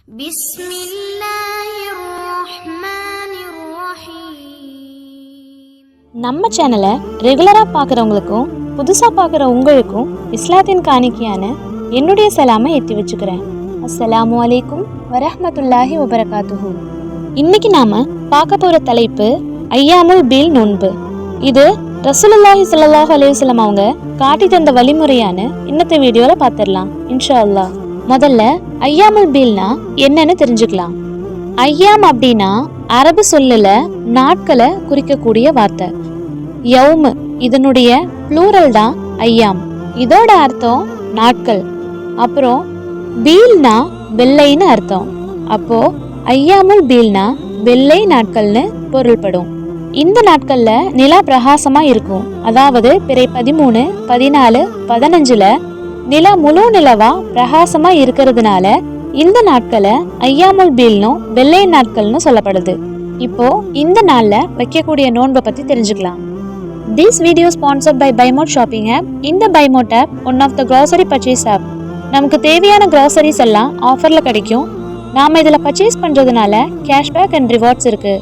நம்ம சேனலை ரெகுலரா பார்க்குறவங்களுக்கும் புதுசா பார்க்குற உங்களுக்கும் இஸ்லாத்தின் காணிக்கையான என்னுடைய சலாமை எத்தி வச்சுக்கிறேன். அஸ்ஸலாமு அலைக்கும் வரஹ்மத்துல்லாஹி வபரகாத்துஹு. இன்னைக்கு நாம பார்க்க போற தலைப்பு ஐயாமுல் பீல் நோன்பு. இது ரசூலுல்லாஹி ஸல்லல்லாஹு அலைஹி வஸல்லம் அவங்க காட்டி தந்த வழிமுறையான இன்னத்த வீடியோல பார்த்துடலாம் இன்ஷா அல்லாஹ். முதல்ல ஐயாமுல் பீல்னா என்னன்னு தெரிஞ்சுக்கலாம். ஐயாம் அப்படின்னா அரபு சொல்லுல நாட்களை குறிக்கக்கூடிய வார்த்தை. யௌம் இதனுடைய ப்ளூரல் தான் ஐயாம். இதோட அர்த்தம் நாட்கள். அப்புறம் பீல்னா வெள்ளைன்னு அர்த்தம். அப்போ ஐயாமுல் பீல்னா வெள்ளை நாட்கள்னு பொருள்படும். இந்த நாட்கள்ல நிலா பிரகாசமா இருக்கும். அதாவது பிறை 13, 14, 15ல நிலா முழு நிலவா பிரகாசமா இருக்கிறதுனால இந்த நாட்களை ஐயாமுல் பீல்னும் வெள்ளை நாட்கள்னு சொல்லப்படுது. இப்போ இந்த நாள்ல வைக்கக்கூடிய நோன்பை பத்தி தெரிஞ்சுக்கலாம். This video sponsored by Buymode shopping app. இந்த Buymode app one of the grocery purchase app. நமக்கு தேவையான groceries எல்லாம் ஆஃபர்ல கிடைக்கும். நாம இதுல பர்ச்சேஸ் பண்றதுனால கேஷ்பேக் அண்ட் ரிவார்ட்ஸ் இருக்கு.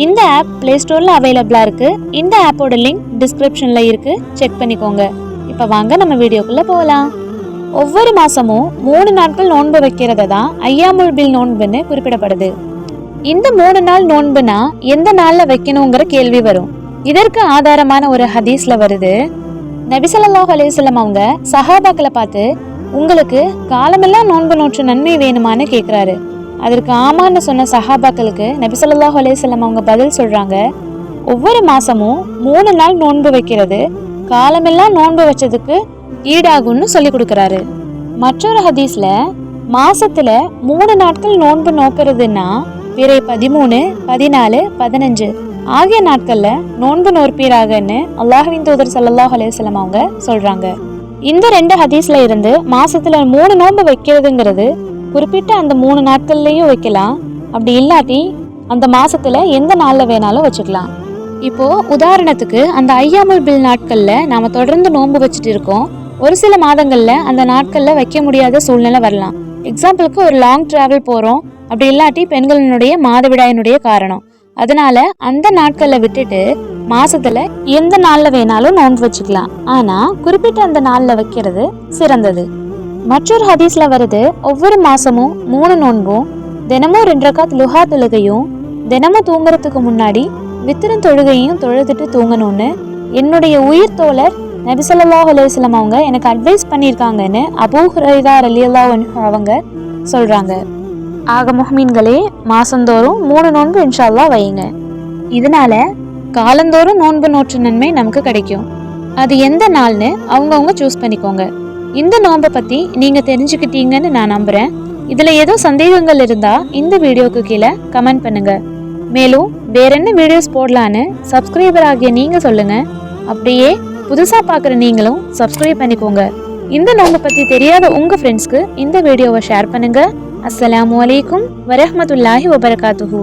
இந்த ஆப் பிளே ஸ்டோர்ல அவைலபிளா இருக்கு. இந்த ஆப்போட லிங்க் டிஸ்கிரிப்ஷன்ல இருக்கு, செக் பண்ணிக்கோங்க. இப்போ வாங்க நம்ம வீடியோக்குள்ள போகலாம். ஒவ்வொரு மாசமும் 3 நாட்கள் நோன்பு வைக்கிறத தான் ஐயாமுல் பீல் நோன்புன்னு குறிப்பிடப்படுது. இந்த 3 நாள் நோன்புனா எந்த நாள்ல வைக்கணுங்கிற கேள்வி வரும். இதற்கு ஆதாரமான ஒரு ஹதீஸ்ல வருது. நபி ஸல்லல்லாஹு அலைஹி வஸல்லம் அவங்க சஹாபாக்களை பார்த்து உங்களுக்கு காலமெல்லாம் நோன்பு நோற்று நன்மை வேணுமான்னு கேட்குறாரு. அதற்கு ஆமான்னு சொன்ன சஹாபாக்களுக்கு நபி ஸல்லல்லாஹு அலைஹி வஸல்லம் அவங்க பதில் சொல்றாங்க, ஒவ்வொரு மாசமும் 3 நாள் நோன்பு வைக்கிறது காலமெல்லாம் நோன்பு வச்சதுக்கு ஈடாகும்னு சொல்லி கொடுக்கறாரு. மற்றொரு ஹதீஸ்ல மாசத்துல 3 நாட்கள் நோன்பு நோக்கிறதுன்னா பிறை 13, 14, 15 ஆகிய நாட்கள்ல நோன்பு நோற்பீராகன்னு அல்லாஹ்வின் தூதர் ஸல்லல்லாஹு அலைஹி வஸல்லம் அவங்க சொல்றாங்க. இந்த 2 ஹதீஸ்ல இருந்து மாசத்துல 3 நோன்பு வைக்கிறதுங்கிறது குறிப்பிட்ட அந்த 3 நாட்கள்லயும் வைக்கலாம். அப்படி இல்லாட்டி அந்த மாசத்துல எந்த நாள்ல வேணாலும் வச்சுக்கலாம். இப்போ உதாரணத்துக்கு அந்த ஐயாமுல் பீல் நாட்கள்ல நாம தொடர்ந்து நோன்பு வச்சுட்டு இருக்கோம். ஒரு சில மாதங்கள்ல அந்த நாட்கள்ல வைக்க முடியாத சூழ்நிலை வரலாம். எக்ஸாம்பிளுக்கு ஒரு லாங் டிராவல் போறோம், அப்படி இல்லாட்டி பெண்களினுடைய மாதவிடாயினுடைய காரணம். அதனால அந்த நாட்கள்ல விட்டுட்டு மாசத்துல எந்த நாள்ல வேணாலும் நோன்பு வச்சுக்கலாம். ஆனா குறிப்பிட்ட அந்த நாள்ல வைக்கிறது சிறந்தது. மற்றொரு ஹதீஸ்ல வருது, ஒவ்வொரு மாசமும் 3 நோன்பும், தினமும் 2 ரக்காத் லுஹா தொழுகையும், தினமும் தூங்குறதுக்கு முன்னாடி வித்திரும் தொழுகையும் தொழுதுட்டு தூங்கணும்னு என்னுடைய உயிர் தோழர் நபி ஸல்லல்லாஹு அலைஹி வஸல்லம் அவங்க எனக்கு அட்வைஸ் பண்ணியிருக்காங்கன்னு அபூ ஹுரைரா ரலியல்லாஹு அன்ஹு அவங்க சொல்றாங்க. ஆக முஹ்மீன்களே, மாசந்தோறும் 3 நோன்பு இன்ஷா அல்லாஹ் வையுங்க. இதனால காலந்தோறும் நோன்பு நோற்று நன்மை நமக்கு கிடைக்கும். அது எந்த நாள்னு அவங்கவுங்க சூஸ் பண்ணிக்கோங்க. இந்த நோன்பை பத்தி நீங்க தெரிஞ்சுக்கிட்டீங்கன்னு நான் நம்புறேன். இதுல ஏதோ சந்தேகங்கள் இருந்தா இந்த வீடியோக்கு கீழே கமெண்ட் பண்ணுங்க. மேலும் வேற என்ன வீடியோஸ் போடலான்னு சப்ஸ்கிரைபர் ஆகிய நீங்க சொல்லுங்க. அப்படியே புதுசா பார்க்குற நீங்களும் சப்ஸ்கிரைப் பண்ணிக்கோங்க. இந்த நோன்பை பத்தி தெரியாத உங்க ஃப்ரெண்ட்ஸ்க்கு இந்த வீடியோவை ஷேர் பண்ணுங்க. அஸ்ஸலாமு அலைக்கும் வரஹ்மத்துல்லாஹி வபரகாத்துஹு.